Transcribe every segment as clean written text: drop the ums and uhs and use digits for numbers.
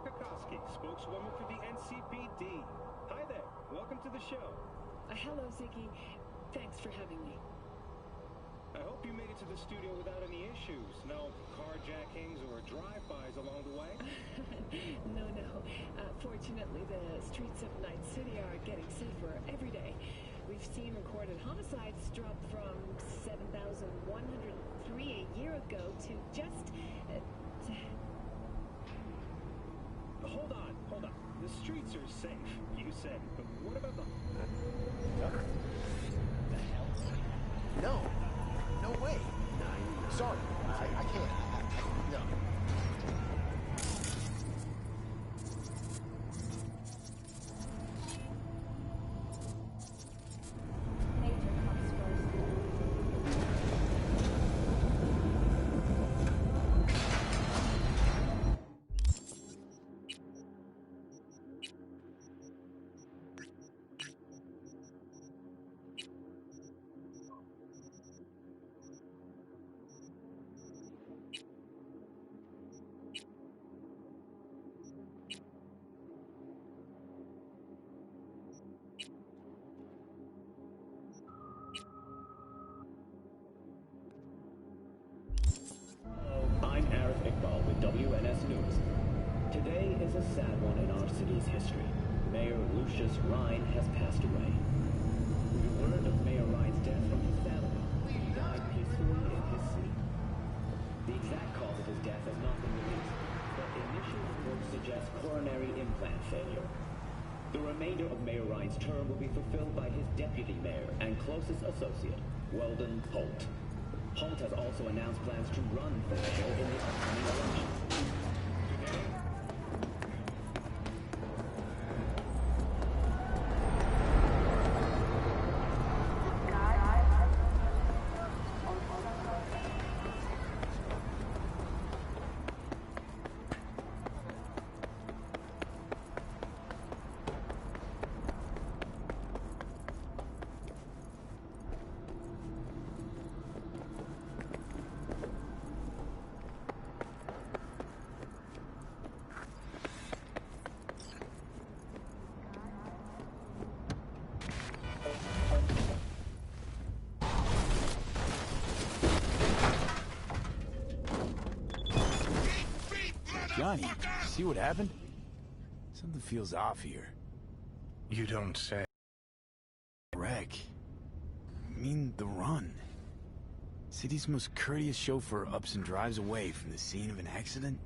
spokeswoman for the NCPD. Hi there. Welcome to the show. Hello, Ziggy. Thanks for having me. I hope you made it to the studio without any issues. No carjackings or drive-bys along the way? No. Fortunately, the streets of Night City are getting safer every day. We've seen recorded homicides drop from 7,103 a year ago to just... Hold on. The streets are safe, you said. But what about the... The hell? No way. Sorry, I can't. No. WNS News. Today is a sad one in our city's history. Mayor Lucius Rhine has passed away. We learned of Mayor Rhine's death from his family. He died peacefully in his sleep. The exact cause of his death has not been released, but initial reports suggest coronary implant failure. The remainder of Mayor Rhine's term will be fulfilled by his deputy mayor and closest associate, Weldon Holt. Holt has also announced plans to run for mayor in the upcoming election. Johnny, see what happened? Something feels off here. You don't say. Wreck. I mean, the run. City's most courteous chauffeur ups and drives away from the scene of an accident.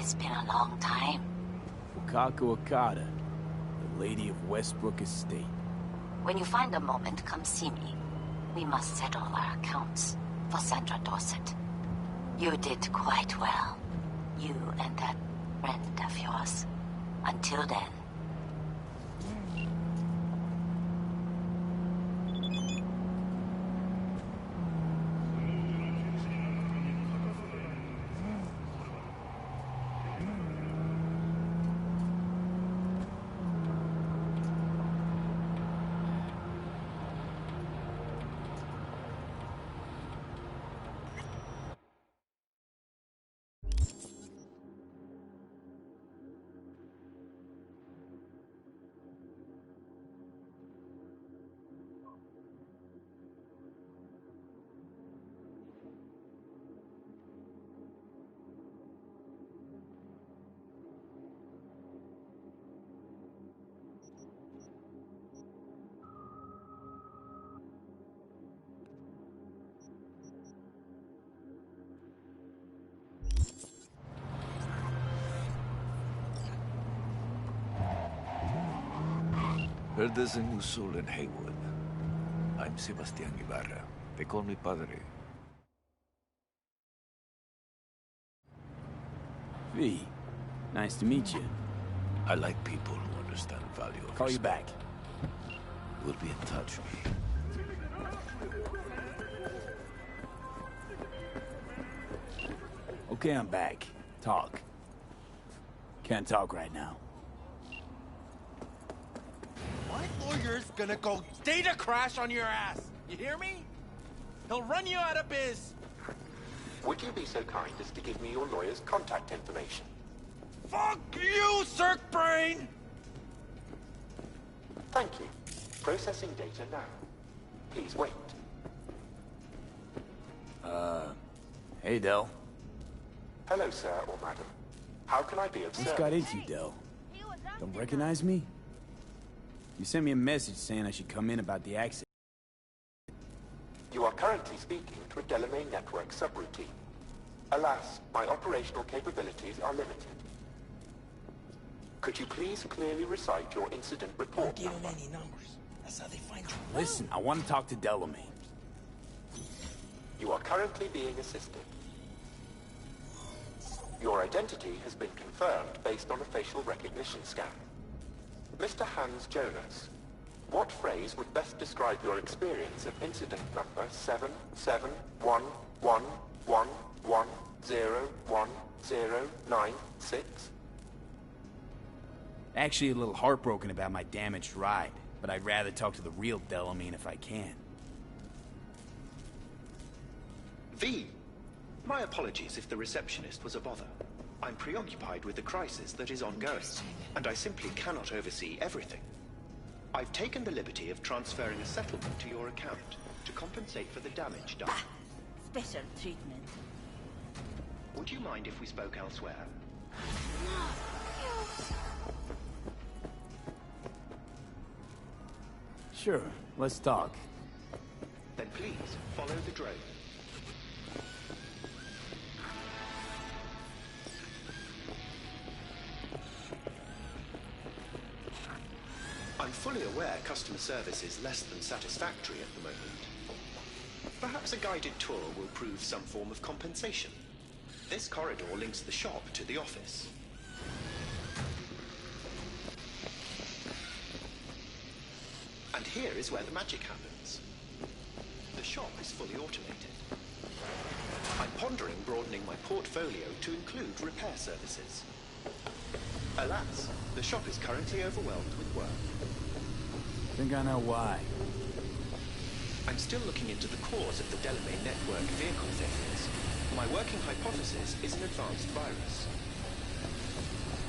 It's been a long time. Wakako Okada, the Lady of Westbrook Estate. When you find a moment, come see me. We must settle our accounts for Sandra Dorset. You did quite well. You and that friend of yours. Until then. Heard there's a new soul in Haywood. I'm Sebastián Ibarra. They call me Padre. V, nice to meet you. I like people who understand the value of Call you respect. back. We'll be in touch. Okay, I'm back. Talk. Can't talk right now. My lawyer's gonna go data crash on your ass. You hear me? He'll run you out of biz. Would you be so kind as to give me your lawyer's contact information? Fuck you, Cirque Brain! Thank you. Processing data now. Please wait. Hey, Del. Hello, sir or madam. How can I be of What's service? got into you, Del? Don't recognize me? You sent me a message saying I should come in about the accident. You are currently speaking to a Delamain network subroutine. Alas, my operational capabilities are limited. Could you please clearly recite your incident report Don't give number? him any numbers. That's how they find you. Listen, I want to talk to Delamain. You are currently being assisted. Your identity has been confirmed based on a facial recognition scan. Mr. Hans Jonas, what phrase would best describe your experience of incident number 771111101096? Actually a little heartbroken about my damaged ride, but I'd rather talk to the real Delamain if I can. V. My apologies if the receptionist was a bother. I'm preoccupied with the crisis that is ongoing, and I simply cannot oversee everything. I've taken the liberty of transferring a settlement to your account to compensate for the damage done. Special treatment. Would you mind if we spoke elsewhere? Sure, let's talk. Then please, follow the drone. I'm fully aware customer service is less than satisfactory at the moment. Perhaps a guided tour will prove some form of compensation. This corridor links the shop to the office. And here is where the magic happens. The shop is fully automated. I'm pondering broadening my portfolio to include repair services. Alas, the shop is currently overwhelmed with work. Think I know why. I'm still looking into the cause of the Delamain network vehicle failures. My working hypothesis is an advanced virus.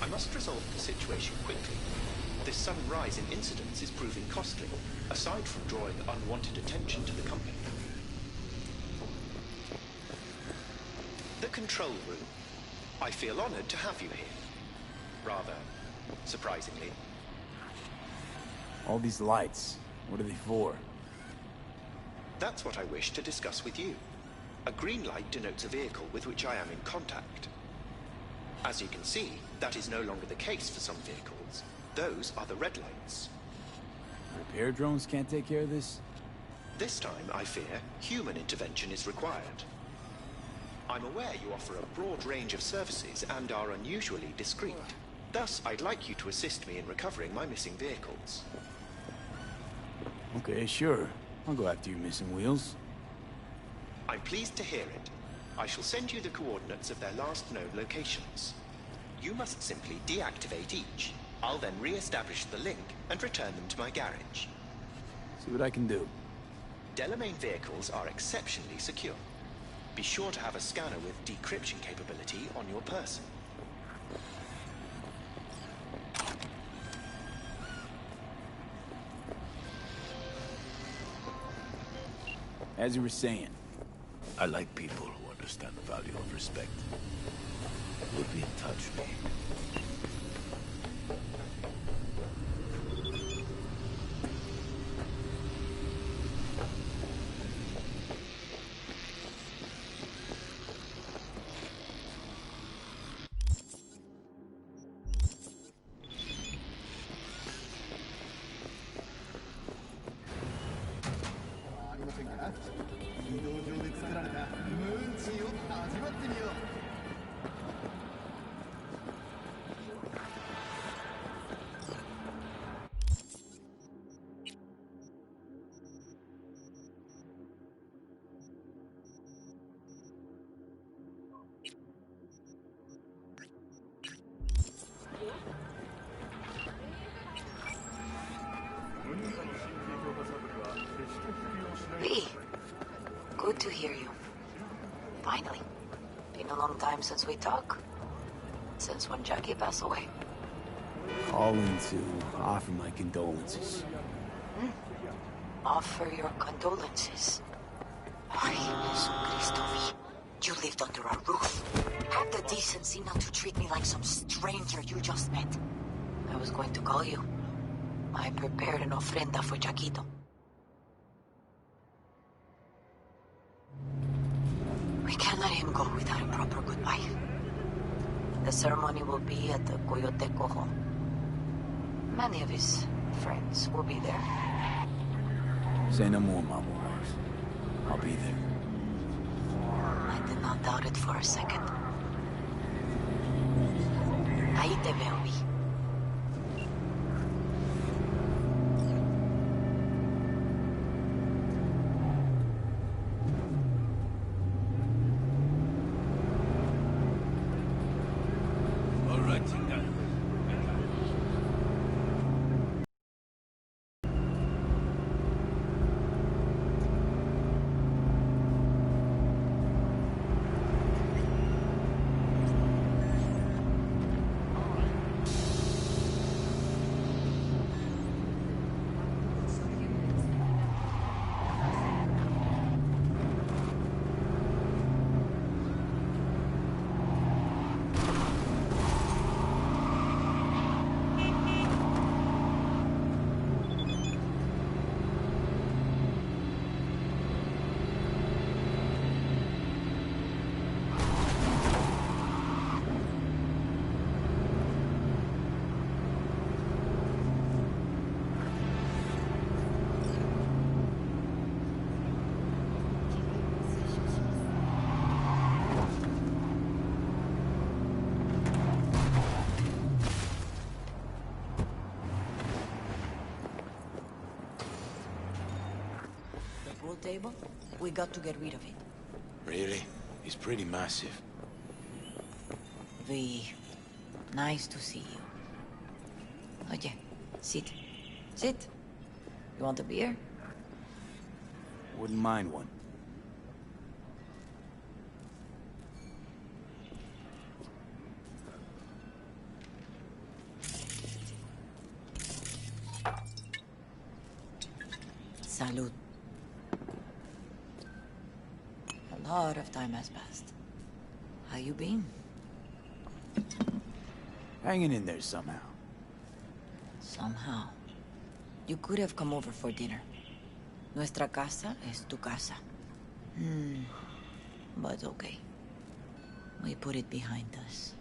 I must resolve the situation quickly. This sudden rise in incidents is proving costly, aside from drawing unwanted attention to the company. The control room. I feel honored to have you here. Rather, surprisingly. All these lights, what are they for? That's what I wish to discuss with you. A green light denotes a vehicle with which I am in contact. As you can see, that is no longer the case for some vehicles. Those are the red lights. Repair drones can't take care of this? This time, I fear, human intervention is required. I'm aware you offer a broad range of services and are unusually discreet. Thus, I'd like you to assist me in recovering my missing vehicles. Okay, sure. I'll go after your missing wheels. I'm pleased to hear it. I shall send you the coordinates of their last known locations. You must simply deactivate each. I'll then re-establish the link and return them to my garage. See what I can do. Delamain vehicles are exceptionally secure. Be sure to have a scanner with decryption capability on your person. As you were saying. I like people who understand the value of respect. We'll be in touch, me. Lee, good to hear you. Finally. Been a long time since we talked. Since when Jackie passed away. Calling to offer my condolences. Offer your condolences. Ay, Jesucristo, V. You lived under our roof. Had the decency not to treat me like some stranger you just met. I was going to call you. I prepared an ofrenda for Jaquito. We can't let him go without a proper goodbye. The ceremony will be at the Coyote Cojo. Many of his friends will be there. Say no more, Mama Wars. I'll be there. I did not doubt it for a second. Ahí te veo, Vi. Table? We got to get rid of it. Really? He's pretty massive. V, nice to see you. Oye, sit. Sit. You want a beer? Wouldn't mind one. Salud. A lot of time has passed. How you been? Hanging in there somehow. Somehow. You could have come over for dinner. Nuestra casa es tu casa. But okay. We put it behind us.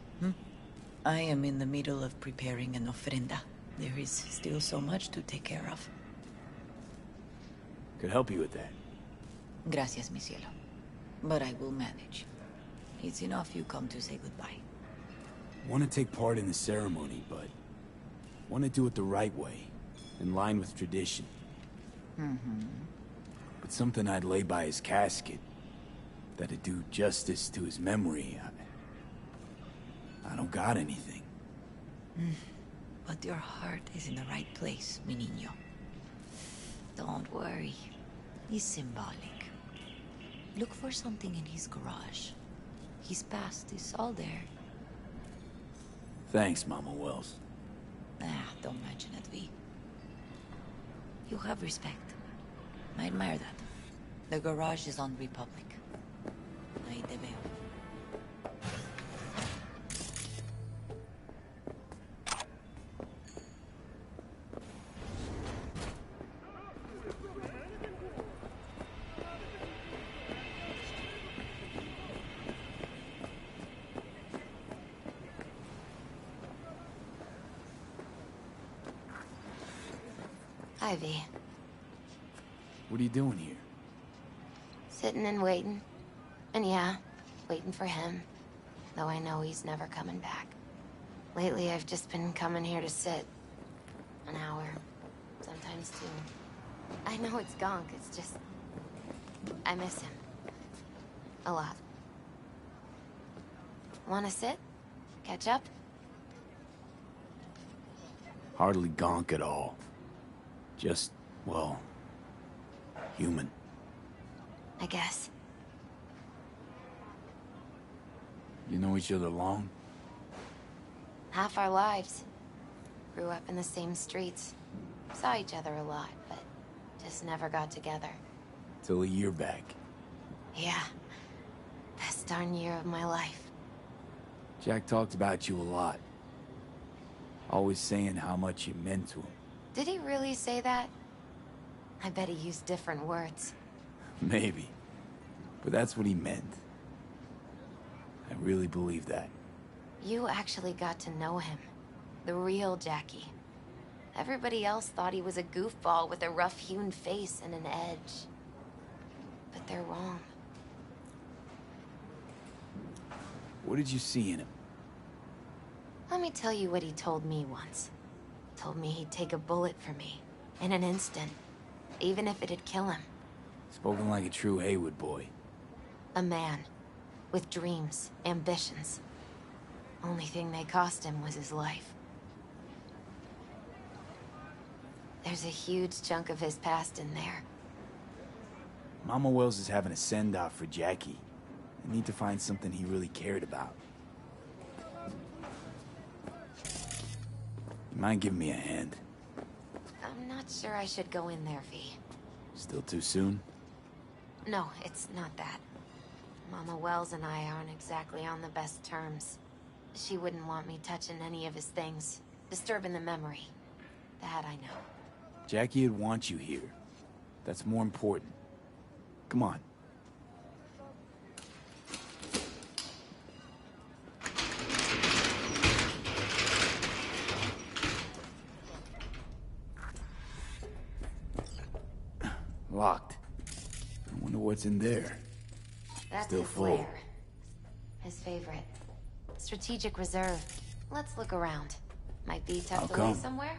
I am in the middle of preparing an ofrenda. There is still so much to take care of. Could help you with that. Gracias, mi cielo. But I will manage. It's enough you come to say goodbye. Want to take part in the ceremony, but want to do it the right way, in line with tradition. But something I'd lay by his casket, that'd do justice to his memory. I don't got anything. But your heart is in the right place, mi niño. Don't worry. It's symbolic. Look for something in his garage. His past is all there. Thanks, Mama Wells. Don't mention it, V. You have respect. I admire that. The garage is on Republic. Ahí te veo. Ivy, What are you doing here? sitting and waiting. And yeah, waiting for him. Though I know he's never coming back. Lately, I've just been coming here to sit. An hour. Sometimes two. I know it's gonk, it's just... I miss him. A lot. Wanna sit? Catch up? Hardly gonk at all. Just, well, human. I guess. You know each other long? Half our lives. Grew up in the same streets. Saw each other a lot, but just never got together. Till a year back. Yeah. Best darn year of my life. Jack talked about you a lot. Always saying how much you meant to him. Did he really say that? I bet he used different words. Maybe. But that's what he meant. I really believe that. You actually got to know him. The real Jackie. Everybody else thought he was a goofball with a rough-hewn face and an edge. But they're wrong. What did you see in him? Let me tell you what he told me once. Told me he'd take a bullet for me. In an instant. Even if it'd kill him. Spoken like a true Haywood boy. A man. With dreams, ambitions. Only thing they cost him was his life. There's a huge chunk of his past in there. Mama Wells is having a send-off for Jackie. I need to find something he really cared about. You mind giving me a hand? I'm not sure I should go in there, V. Still too soon? No, it's not that. Mama Wells and I aren't exactly on the best terms. She wouldn't want me touching any of his things. Disturbing the memory. That I know. Jackie would want you here. That's more important. Come on. Locked. I wonder what's in there. That's Still his full. lair. His favorite. Strategic reserve. Let's look around. Might be How tucked away come? somewhere?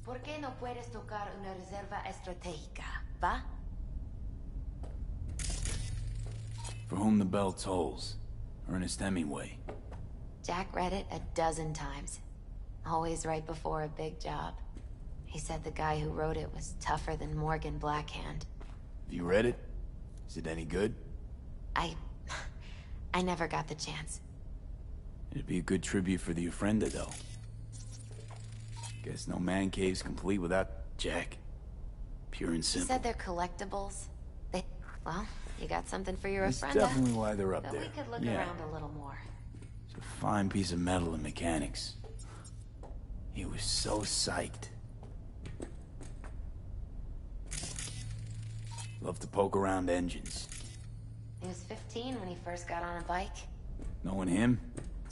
¿Por qué no puedes tocar una reserva estratégica, va? For whom the bell tolls. Ernest Hemingway. Jack read it a dozen times. Always right before a big job. He said the guy who wrote it was tougher than Morgan Blackhand. Have you read it? Is it any good? I never got the chance. It'd be a good tribute for the ofrenda, though. Guess no man cave's complete without Jack. Pure and He simple. said they're collectibles. Well, you got something for your That's ofrenda. definitely why they're up But there. we could look Yeah. around a little more. It's a fine piece of metal and mechanics. He was so psyched. Love to poke around engines. He was 15 when he first got on a bike. Knowing him,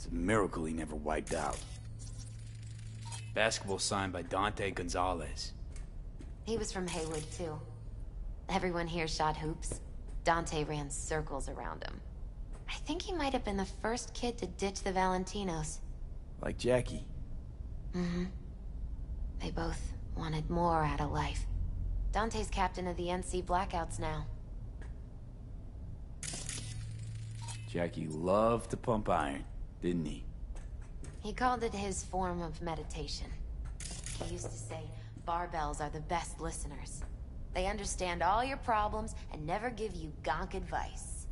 It's a miracle he never wiped out. Basketball signed by Dante Gonzalez. He was from Haywood, too. Everyone here shot hoops. Dante ran circles around him. I think he might have been the first kid to ditch the Valentinos. Like Jackie. Mm-hmm. They both wanted more out of life. Dante's captain of the NC Blackouts now. Jackie loved to pump iron, didn't he? He called it his form of meditation. He used to say, barbells are the best listeners. They understand all your problems and never give you gonk advice.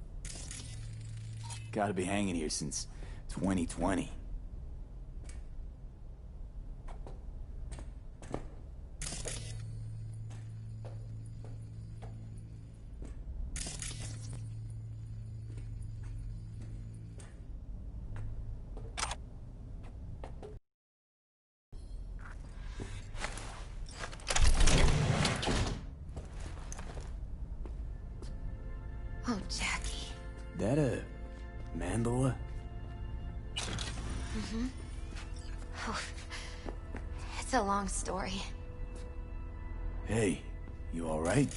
Gotta be hanging here since 2020. Oh, Jackie. That a mandala? Mm-hmm. Oh, it's a long story. Hey, you alright?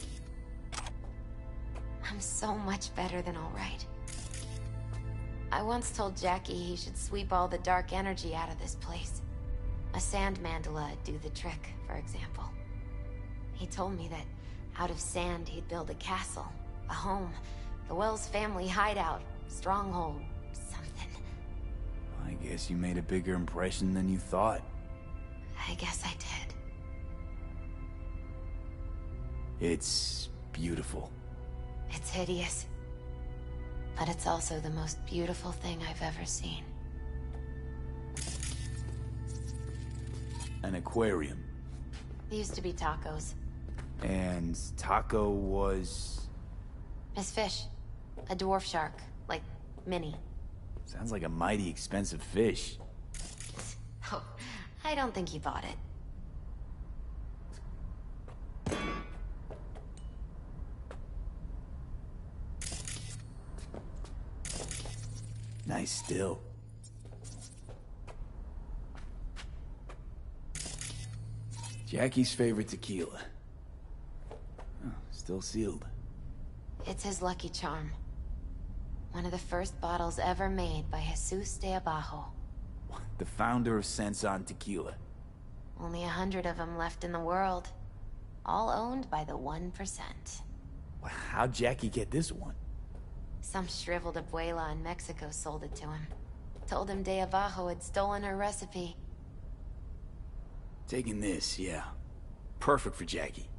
I'm so much better than alright. I once told Jackie he should sweep all the dark energy out of this place. A sand mandala'd do the trick, for example. He told me that out of sand he'd build a castle, a home, the Wells family hideout, stronghold, something. I guess you made a bigger impression than you thought. I guess I did. It's beautiful. It's hideous. But it's also the most beautiful thing I've ever seen. An aquarium. It used to be Taco's. And Taco was... His fish. A dwarf shark. Like, Minnie. Sounds like a mighty expensive fish. Oh, I don't think he bought it. Nice still. Jackie's favorite tequila. Oh, still sealed. It's his lucky charm. One of the first bottles ever made by Jesus de Abajo. The founder of Sensan Tequila. Only 100 of them left in the world. All owned by the 1%. How'd Jackie get this one? Some shriveled abuela in Mexico sold it to him. Told him de Abajo had stolen her recipe. Taking this, yeah. Perfect for Jackie.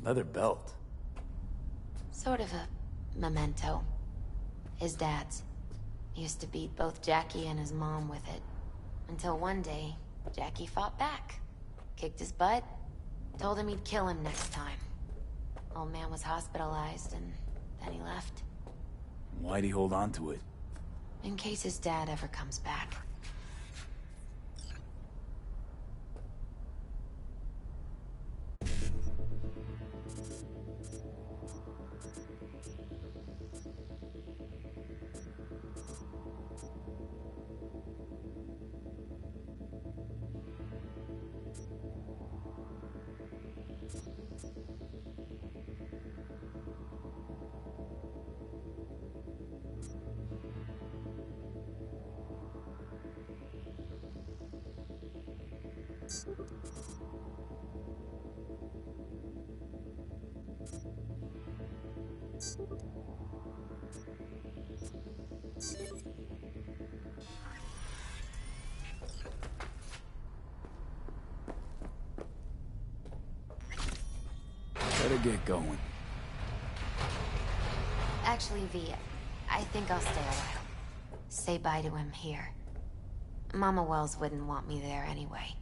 Leather belt. Sort of a memento. His dad's. He used to beat both Jackie and his mom with it. Until one day, Jackie fought back. Kicked his butt. Told him he'd kill him next time. Old man was hospitalized and then he left. Why'd he hold on to it? In case his dad ever comes back. Better get going. Actually, V, I think I'll stay a while. Say bye to him here. Mama Wells wouldn't want me there anyway.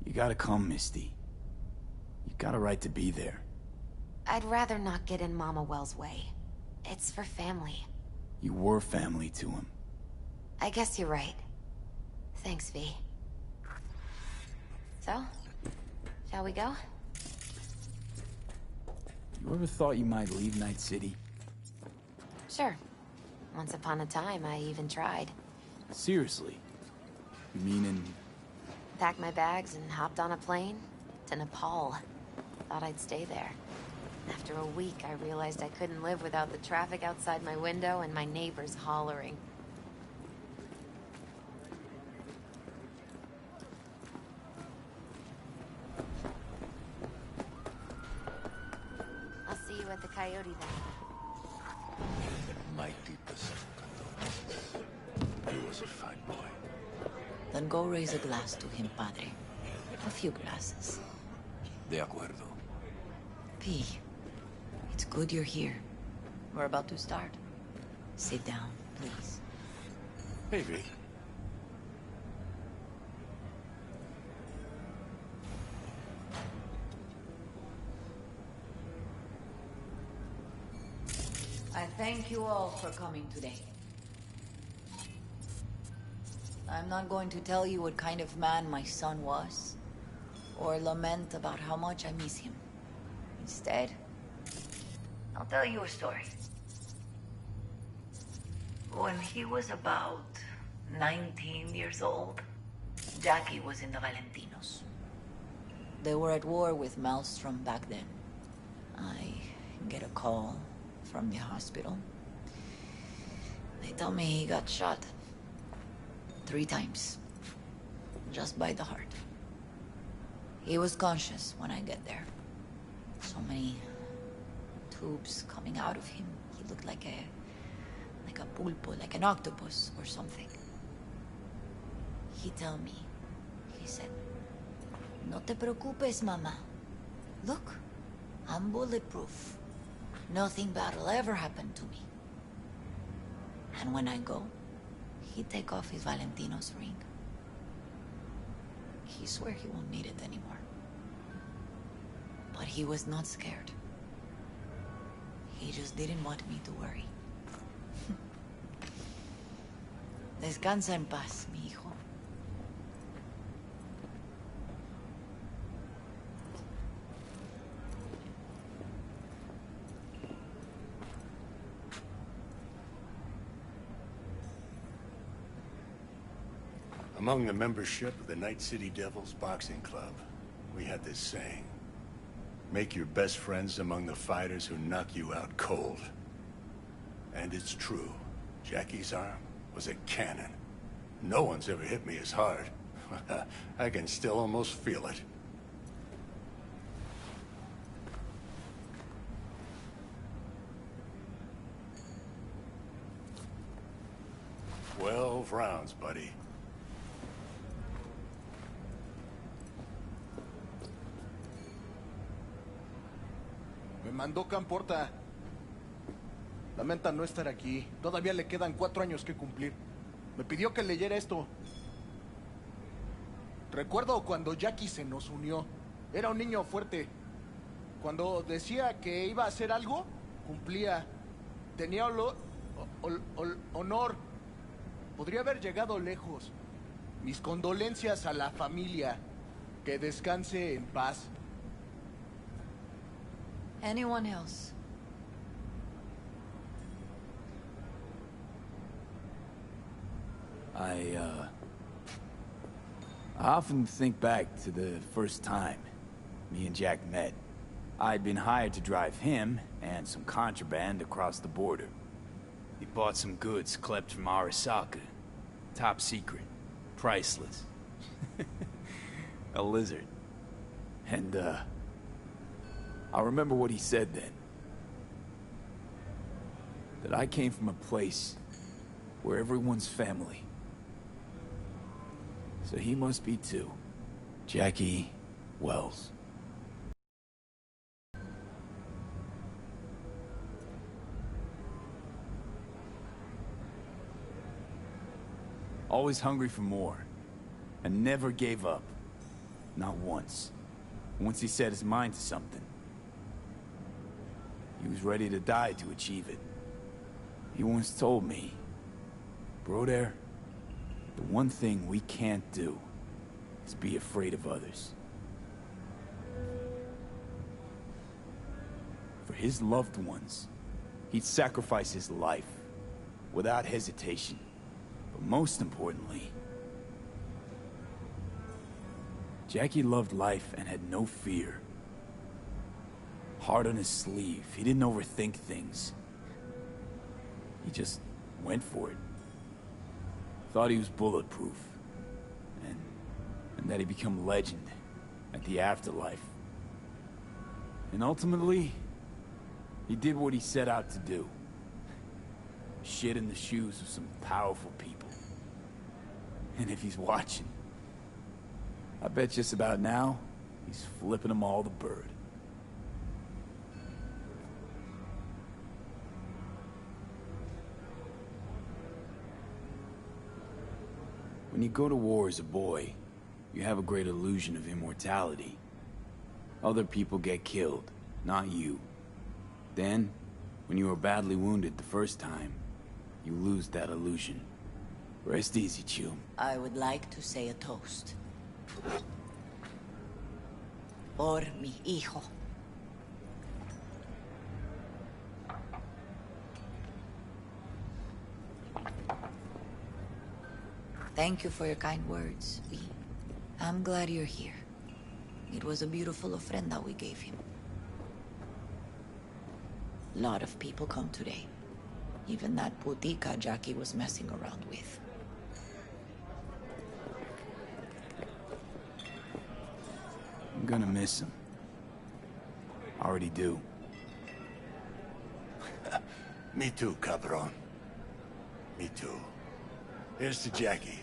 You gotta come, Misty. You got a right to be there. I'd rather not get in Mama Wells' way. It's for family. You were family to him. I guess you're right. Thanks, V. So, Shall we go? You ever thought you might leave Night City? Sure. Once upon a time, I even tried. Seriously? You mean Packed my bags and hopped on a plane to Nepal. Thought I'd stay there. After a week, I realized I couldn't live without the traffic outside my window and my neighbors hollering. I'll see you at the Coyote then. My deepest condolences. He was a fine boy. Then go raise a glass to him, Padre. A few glasses. De acuerdo. P, it's good you're here. We're about to start. Sit down, please. Hey, V. I thank you all for coming today. I'm not going to tell you what kind of man my son was, or lament about how much I miss him. Instead, I'll tell you a story. When he was about 19 years old, Jackie was in the Valentinos. They were at war with Maelstrom back then. I get a call from the hospital. They tell me he got shot 3 times, just by the heart. He was conscious when I get there. So many tubes coming out of him. He looked like a pulpo, like an octopus or something. He tell me, he said, "No te preocupes, mama. Look, I'm bulletproof. Nothing bad will ever happen to me." And when I go, he take off his Valentino's ring. He swear he won't need it anymore. But he was not scared. He just didn't want me to worry. Descansa en paz, mi hijo. Among the membership of the Night City Devils Boxing Club, we had this saying: make your best friends among the fighters who knock you out cold. And it's true. Jackie's arm was a cannon. No one's ever hit me as hard. I can still almost feel it. "12 rounds, buddy." Me mandó Camporta. Lamenta no estar aquí. Todavía le quedan 4 años que cumplir. Me pidió que leyera esto. Recuerdo cuando Jackie se nos unió. Era un niño fuerte. Cuando decía que iba a hacer algo, cumplía. Tenía honor. Podría haber llegado lejos. Mis condolencias a la familia. Que descanse en paz. Anyone else? I often think back to the first time me and Jack met. I'd been hired to drive him and some contraband across the border. He bought some goods klept from Arasaka. Top secret. Priceless. A lizard. And, I remember what he said then. That I came from a place where everyone's family. So he must be too. Jackie Wells. Always hungry for more. And never gave up. Not once. Once he set his mind to something, he was ready to die to achieve it. He once told me, "Broder, the one thing we can't do is be afraid of others." for his loved ones. He'd sacrifice his life, without hesitation. But most importantly, Jackie loved life and had no fear. Heart on his sleeve, he didn't overthink things. He just went for it. Thought he was bulletproof. And that he'd become legend at the afterlife. And ultimately, he did what he set out to do. Shit in the shoes of some powerful people. And if he's watching, I bet just about now, he's flipping them all the bird. When you go to war as a boy, you have a great illusion of immortality. Other people get killed, not you. Then, when you are badly wounded the first time, you lose that illusion. Rest easy, Chum. I would like to say a toast. Por mi hijo. Thank you for your kind words, V. I'm glad you're here. It was a beautiful ofrenda we gave him. A lot of people come today. Even that putica Jackie was messing around with. I'm gonna miss him. Already do. Me too, cabron. Me too. Here's to Jackie.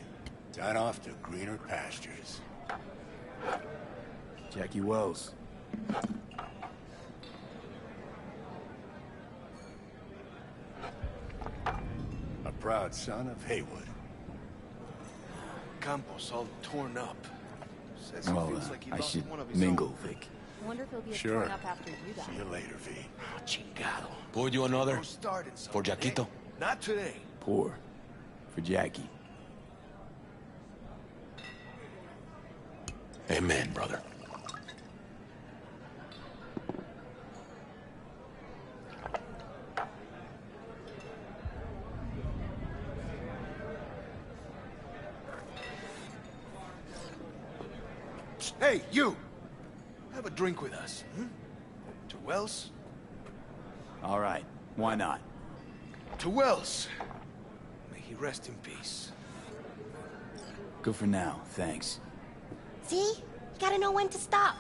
Gone off to greener pastures. Jackie Wells. A proud son of Haywood. Campos all torn up. Says he Well, feels like he I lost should one of his mingle, own. Vic. I wonder if he'll be as Sure. torn up after you die. See you later, V. Chingado. Pour you another? Go started something, For Jaquito? eh? Not today. Pour. For Jackie. Amen, brother. Hey, you! Have a drink with us, hmm? To Wells? All right. Why not? To Wells. May he rest in peace. Good for now, thanks. See? You gotta know when to stop.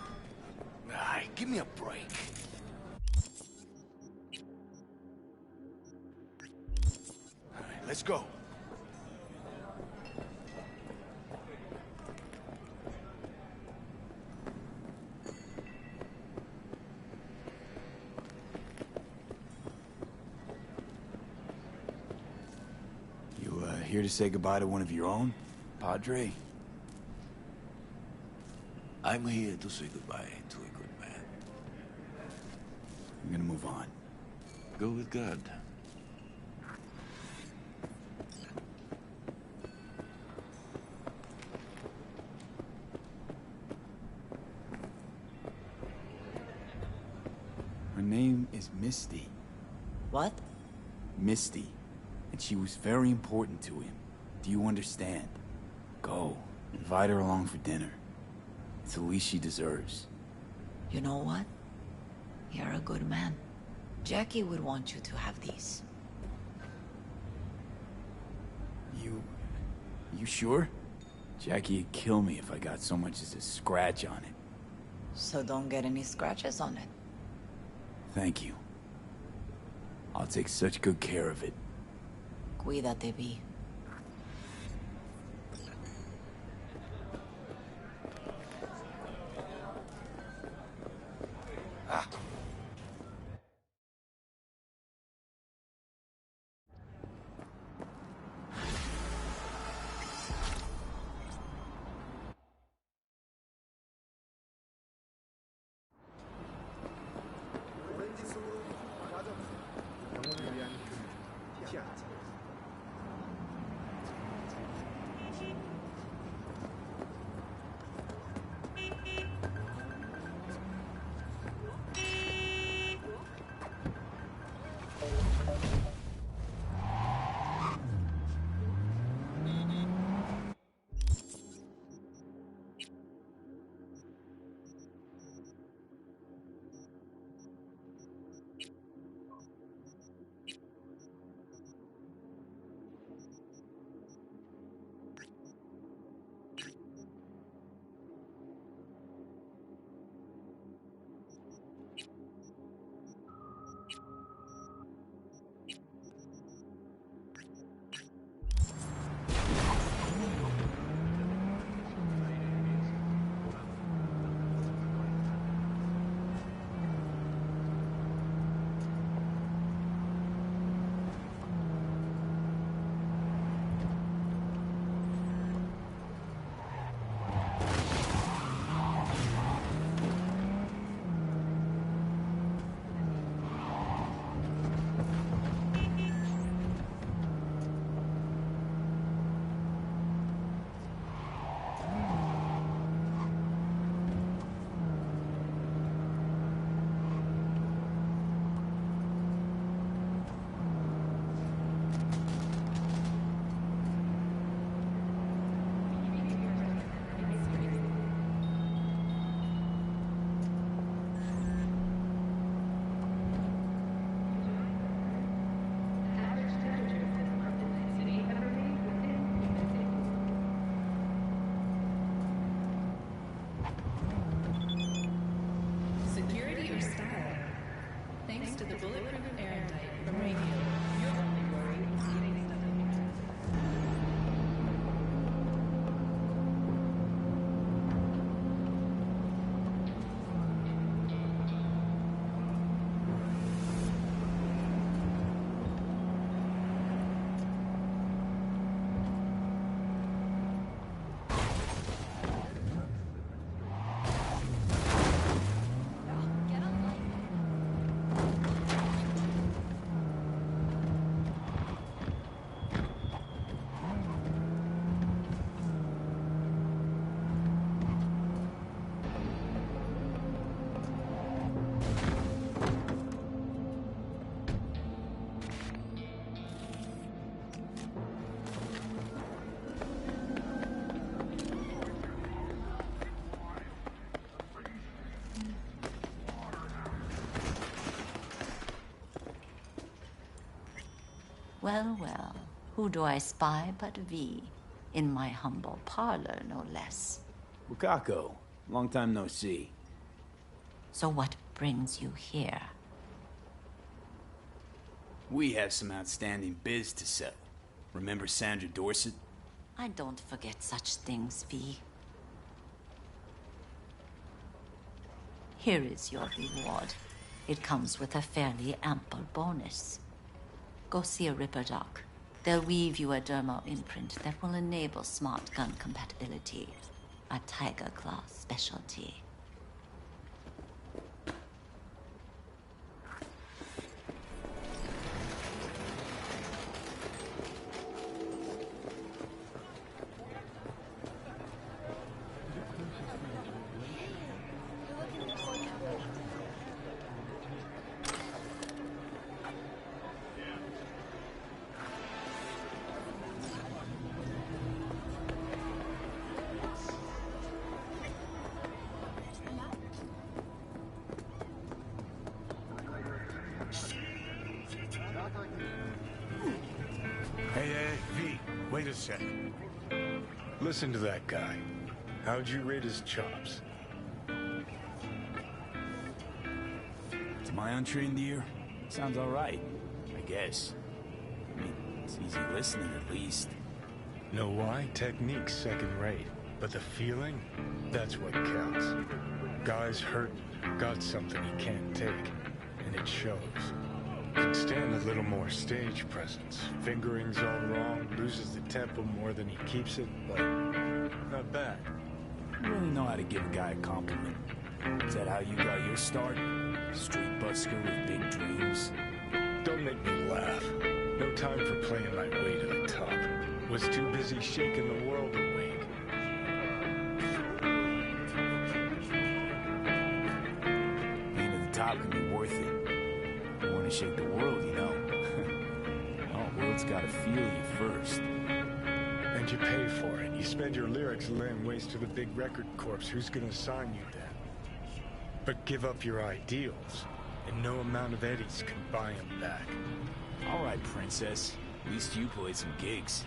Ay, give me a break. All right, let's go. You, here to say goodbye to one of your own? Padre? I'm here to say goodbye to a good man. I'm gonna move on. Go with God. Her name is Misty. What? Misty. And she was very important to him. Do you understand? Go. Invite her along for dinner. It's the least she deserves. You know what? You're a good man. Jackie would want you to have these. You sure? Jackie'd kill me if I got so much as a scratch on it. So don't get any scratches on it. Thank you. I'll take such good care of it. Cuídate, V. to the bulletproof airtight from radio. Your only worry is getting Well, well, who do I spy but V? In my humble parlor, no less. Wakako, long time no see. So what brings you here? We have some outstanding biz to settle. Remember Sandra Dorset? I don't forget such things, V. Here is your reward. It comes with a fairly ample bonus. Go see a Ripper doc. They'll weave you a dermal imprint that will enable smart gun compatibility. A Tiger Claw specialty. Hey, V, wait a second. Listen to that guy. How'd you rate his chops? To my untrained ear, sounds all right, I guess. I mean, it's easy listening at least. Know why? Technique's second rate. But the feeling? That's what counts. Guy's hurt, got something he can't take. And it shows. Could stand a little more stage presence. Fingering's all wrong, loses the tempo more than he keeps it, but not bad. You really know how to give a guy a compliment. Is that how you got your start? Street busker with big dreams? Don't make me laugh. No time for playing my way to the top. Was too busy shaking the world awake. Being at the top can be worth it. You want to shake the world, you know. Oh, the world's got to feel you first. And you pay for it. You spend your lyrics laying waste to the big record corps. Who's gonna sign you then? But give up your ideals, and no amount of eddies can buy them back. All right, princess. At least you played some gigs.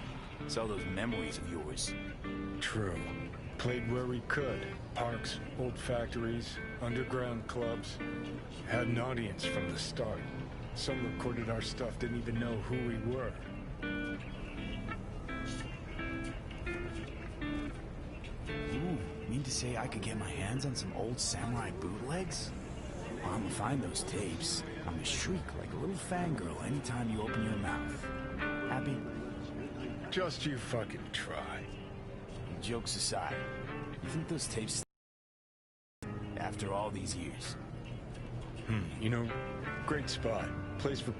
Saw those memories of yours. True. Played where we could. Parks, old factories, underground clubs. Had an audience from the start. Some recorded our stuff, didn't even know who we were. Ooh, mean to say I could get my hands on some old samurai bootlegs? Well, I'm gonna find those tapes. I'm gonna shriek like a little fangirl anytime you open your mouth. Happy? Just you fucking try. Jokes aside, you think those tapes after all these years? You know, great spot. Place for...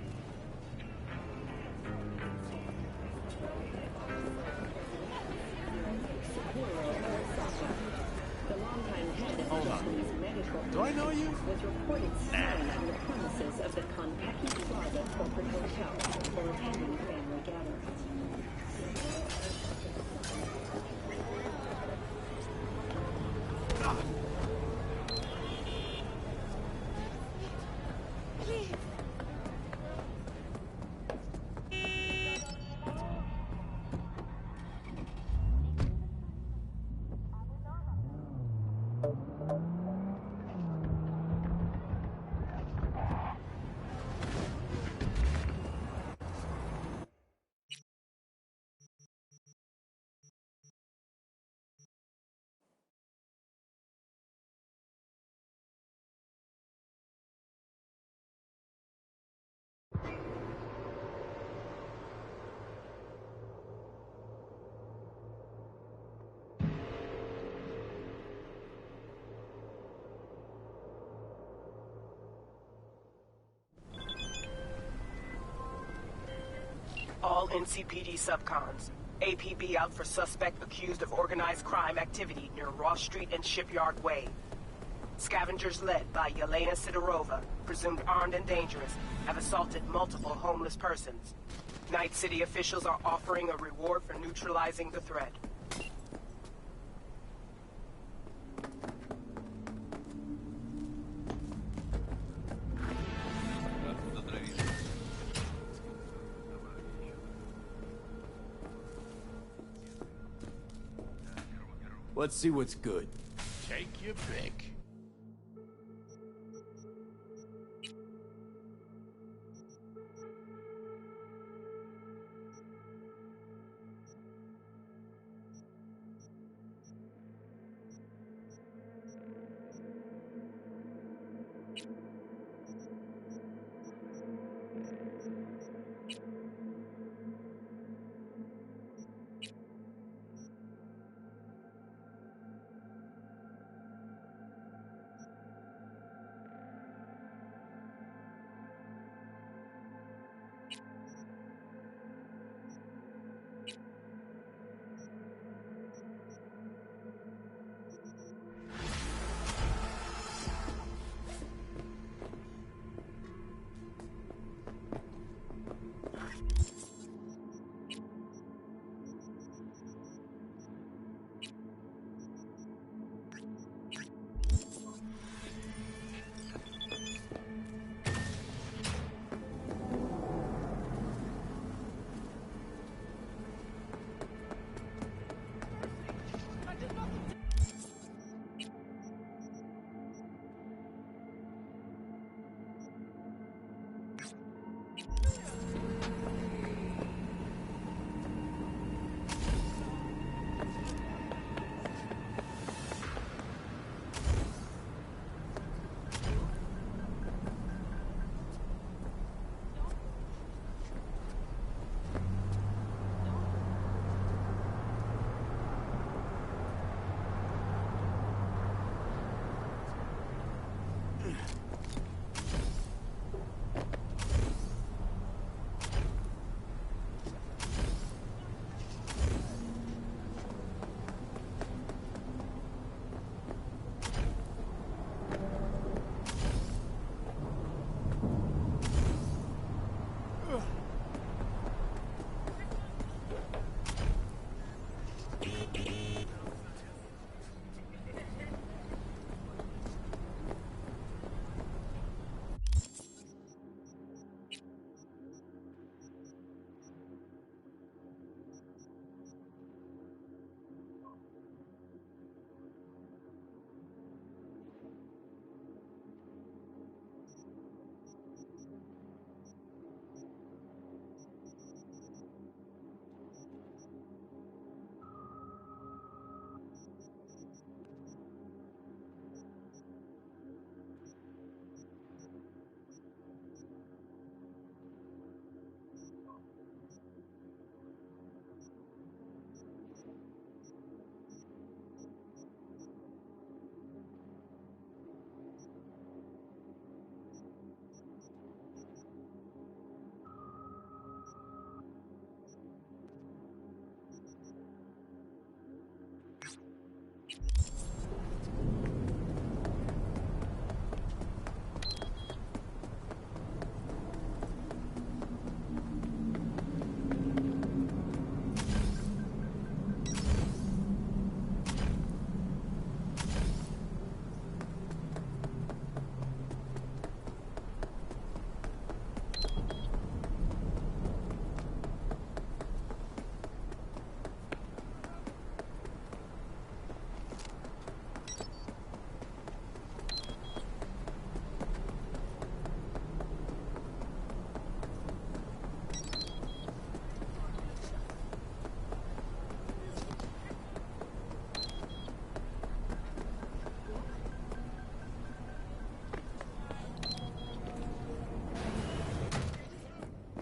Hold on. Do I know you? Was reported selling on the premises of the Konpeki Plaza corporate hotel for attending family gatherings. all NCPD subcons. APB out for suspect accused of organized crime activity near Ross Street and Shipyard Way. Scavengers led by Yelena Sidorova, presumed armed and dangerous, have assaulted multiple homeless persons. Night City officials are offering a reward for neutralizing the threat. Let's see what's good. Take your pick.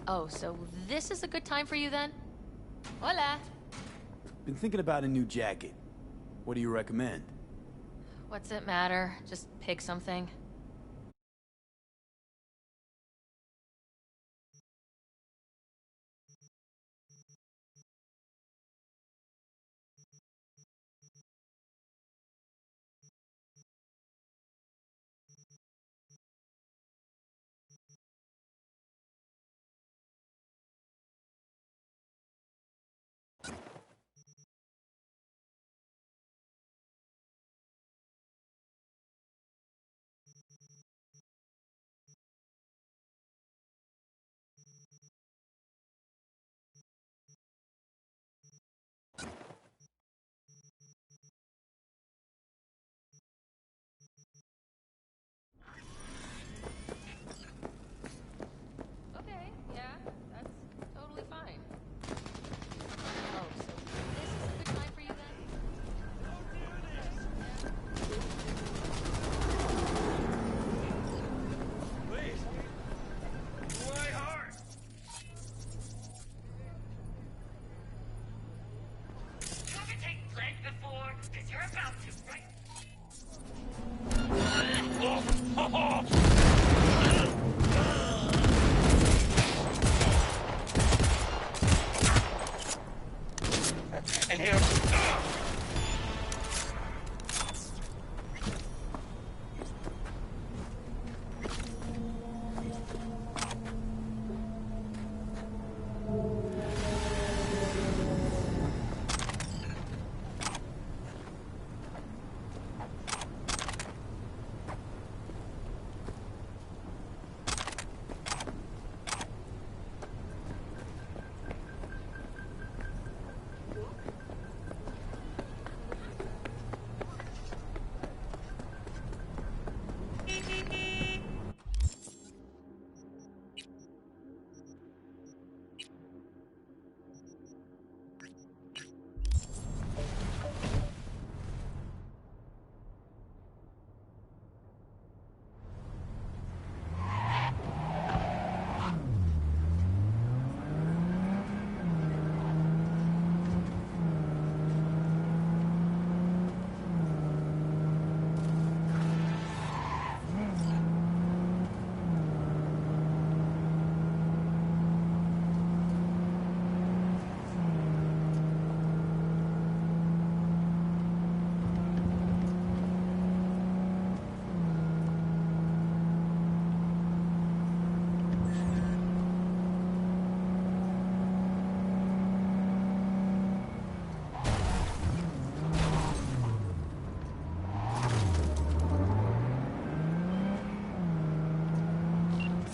Oh, so this is a good time for you then? Hola! Been thinking about a new jacket. What do you recommend? What's it matter? Just pick something.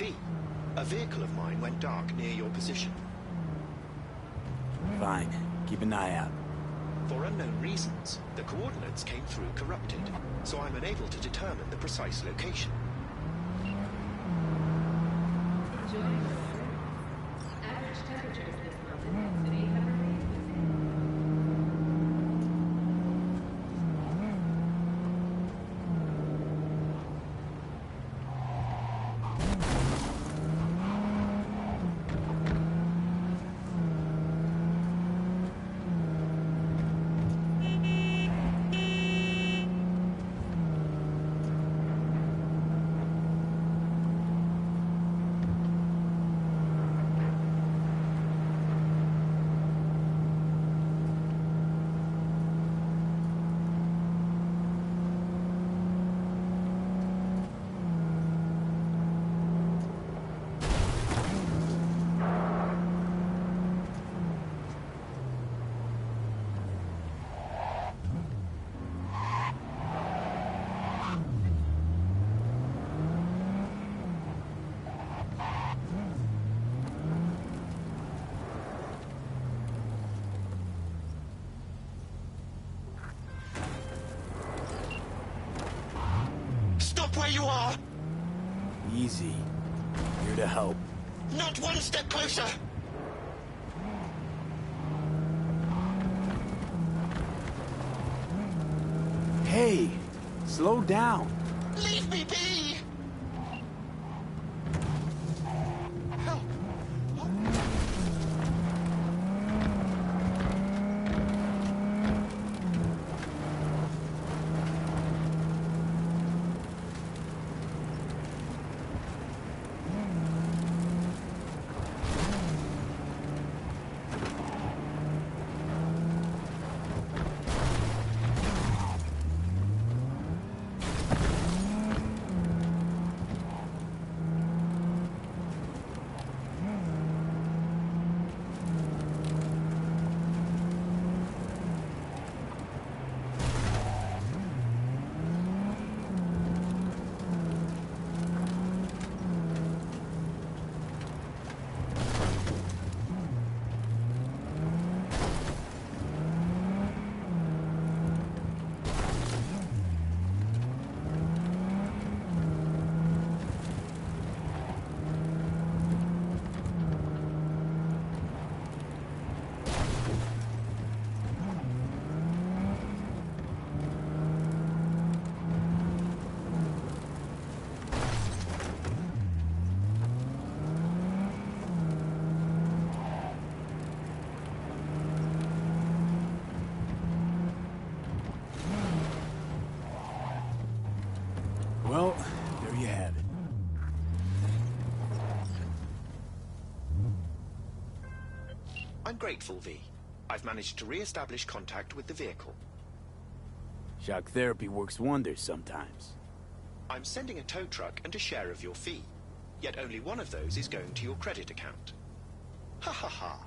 V. A vehicle of mine went dark near your position. Fine. Keep an eye out. For unknown reasons, the coordinates came through corrupted, so I'm unable to determine the precise location. Enjoying the trip. Average temperatures this month in Night City have remained the same. Stop where you are! Easy. Here to help. Not one step closer! Hey! Slow down! Leave me be! Help! Well, there you have it. I'm grateful, V. I've managed to re-establish contact with the vehicle. Shock therapy works wonders sometimes. I'm sending a tow truck and a share of your fee. Yet only one of those is going to your credit account. Ha ha ha.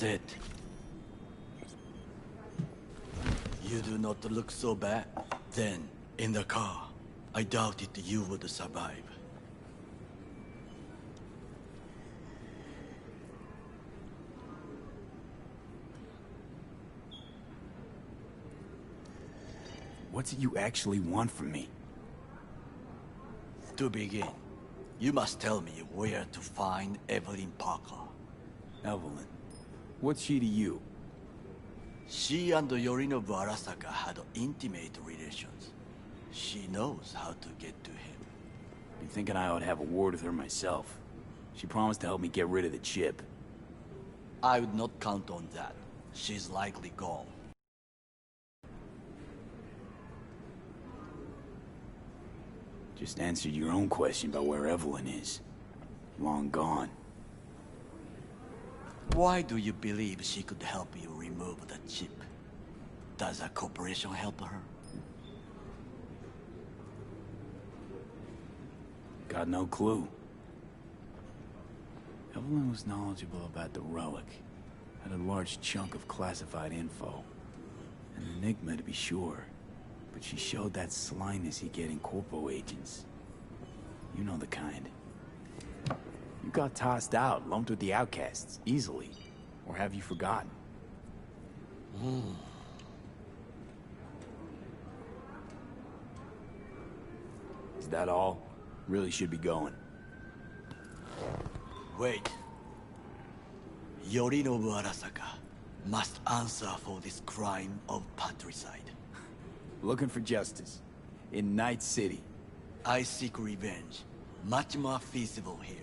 it. You do not look so bad. Then, in the car, I doubted you would survive. What's it you actually want from me? To begin, you must tell me where to find Evelyn Parker. Evelyn? What's she to you? She and Yorinobu Arasaka had intimate relations. She knows how to get to him. Been thinking I ought to have a word with her myself. She promised to help me get rid of the chip. I would not count on that. She's likely gone. Just answered your own question about where Evelyn is. Long gone. Why do you believe she could help you remove the chip? Does a corporation help her? Got no clue. Evelyn was knowledgeable about the relic. Had a large chunk of classified info. An enigma to be sure. But she showed that slyness you get in corpo agents. You know the kind. You got tossed out, lumped with the outcasts, easily. Or have you forgotten? Is that all? Really should be going. Wait. Yorinobu Arasaka must answer for this crime of patricide. Looking for justice. In Night City. I seek revenge. Much more feasible here.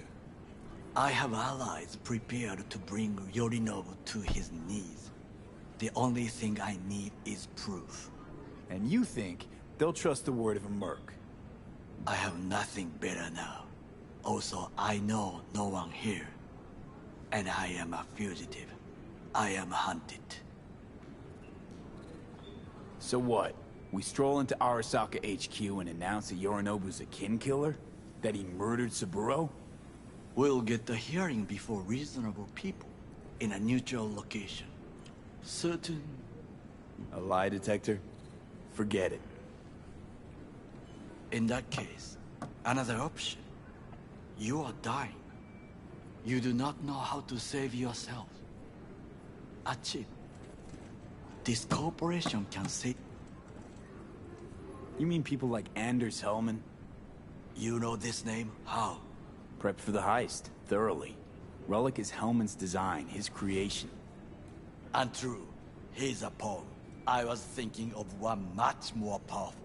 I have allies prepared to bring Yorinobu to his knees. The only thing I need is proof. And you think they'll trust the word of a merc? I have nothing better now. Also, I know no one here. And I am a fugitive. I am hunted. So what? We stroll into Arasaka HQ and announce that Yorinobu's a kin killer? That he murdered Saburo? We'll get the hearing before reasonable people, in a neutral location. Certain... A lie detector? Forget it. In that case, another option. You are dying. You do not know how to save yourself. A chip. This corporation can save... You mean people like Anders Hellman? You know this name? How? Prepped for the heist, thoroughly. Relic is Hellman's design, his creation. Untrue. He's a pawn. I was thinking of one much more powerful.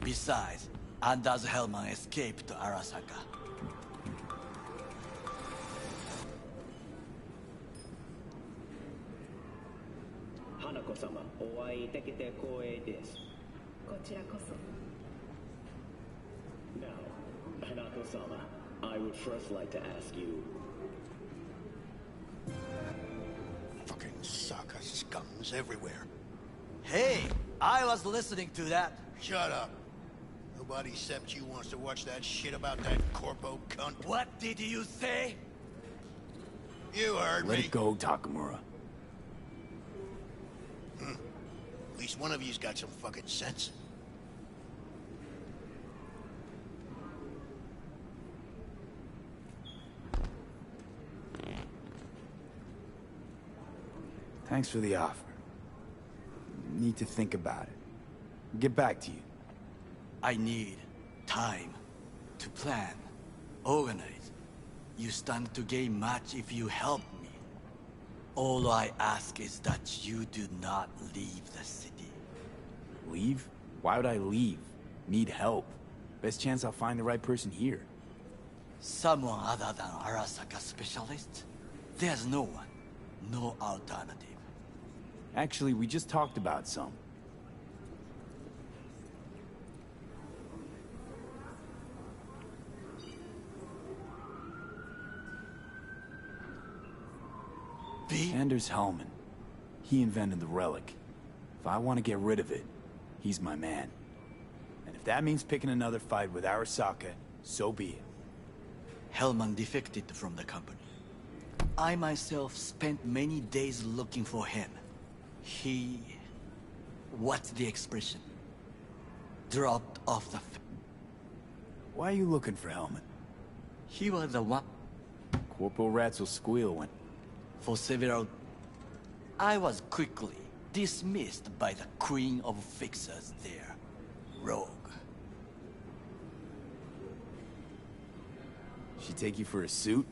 Besides, Anders Hellman escaped to Arasaka. Hanako-sama, お会いできて光栄です。こちらこそ。Now, Hanako-sama, I would first like to ask you... Fucking Saka scums everywhere. Hey, I was listening to that. Shut up. Nobody except you wants to watch that shit about that corpo cunt. What did you say? You heard me. Let it go, Takamura. At least one of you's got some fucking sense. Thanks for the offer. Need to think about it. Get back to you. I need time to plan, organize. You stand to gain much if you help me. All I ask is that you do not leave the city. Leave? Why would I leave? Need help. Best chance I'll find the right person here. Someone other than Arasaka specialist? There's no one. No alternative. Actually, we just talked about some. Anders Hellman. He invented the relic. If I want to get rid of it, he's my man. And if that means picking another fight with Arasaka, so be it. Hellman defected from the company. I myself spent many days looking for him. He... What's the expression? Dropped off the... Why are you looking for Hellman? He was the one... Corporal Rats will squeal when... For several... I was quickly dismissed by the queen of fixers there, Rogue. She take you for a suit?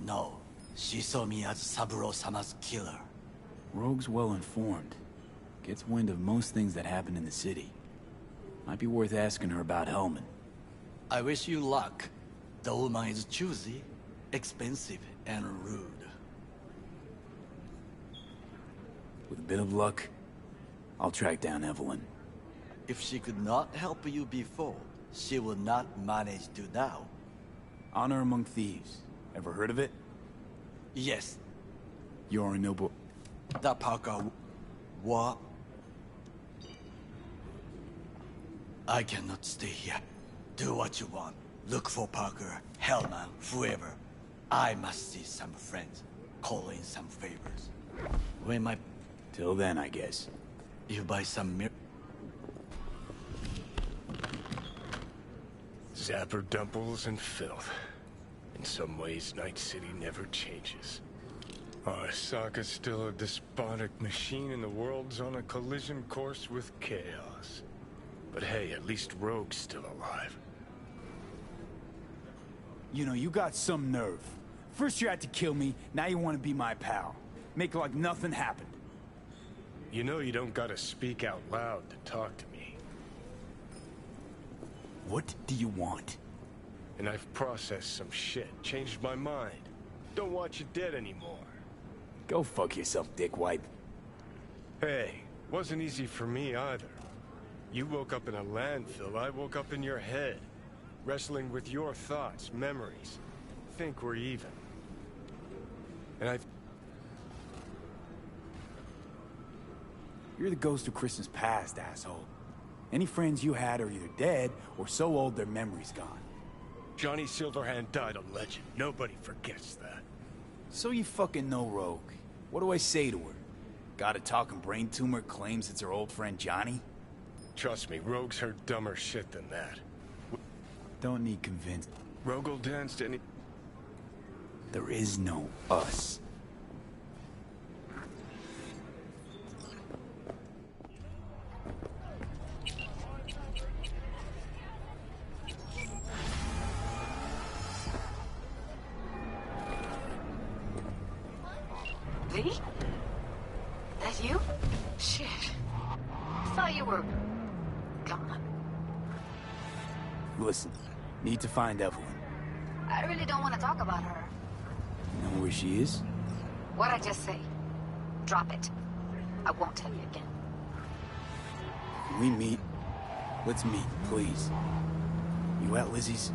No, she saw me as Saburo-sama's killer. Rogue's well informed. Gets wind of most things that happen in the city. Might be worth asking her about Hellman. I wish you luck. The woman is choosy, expensive, and rude. With a bit of luck, I'll track down Evelyn. If she could not help you before, she will not manage to now. Honor Among Thieves. Ever heard of it? Yes. You're a noble... That Parker... What? I cannot stay here. Do what you want. Look for Parker, Hellman, whoever. I must see some friends. Call in some favors. When my... Till then, I guess. You buy some Zapper dumples and filth. In some ways, Night City never changes. Arasaka's still a despotic machine and the world's on a collision course with chaos. But hey, at least Rogue's still alive. You know, you got some nerve. First you had to kill me, now you want to be my pal. Make like nothing happened. You know you don't gotta speak out loud to talk to me. What do you want? And I've processed some shit, changed my mind. Don't want you dead anymore. Go fuck yourself, dickwipe. Hey, wasn't easy for me either. You woke up in a landfill, I woke up in your head. Wrestling with your thoughts, memories. Think we're even. And I've... You're the ghost of Christmas past, asshole. Any friends you had are either dead or so old their memory's gone. Johnny Silverhand died a legend. Nobody forgets that. So you fucking know Rogue. What do I say to her? Got a talking brain tumor, claims it's her old friend Johnny? Trust me, Rogue's heard dumber shit than that. Don't need convinced. Rogue will dance to any... There is no us. V? That you? Shit. Thought you were... gone. Listen, need to find Evelyn. I really don't want to talk about her. Know where she is? What'd I just say? Drop it. I won't tell you again. Can we meet? Let's meet, please. You at Lizzie's?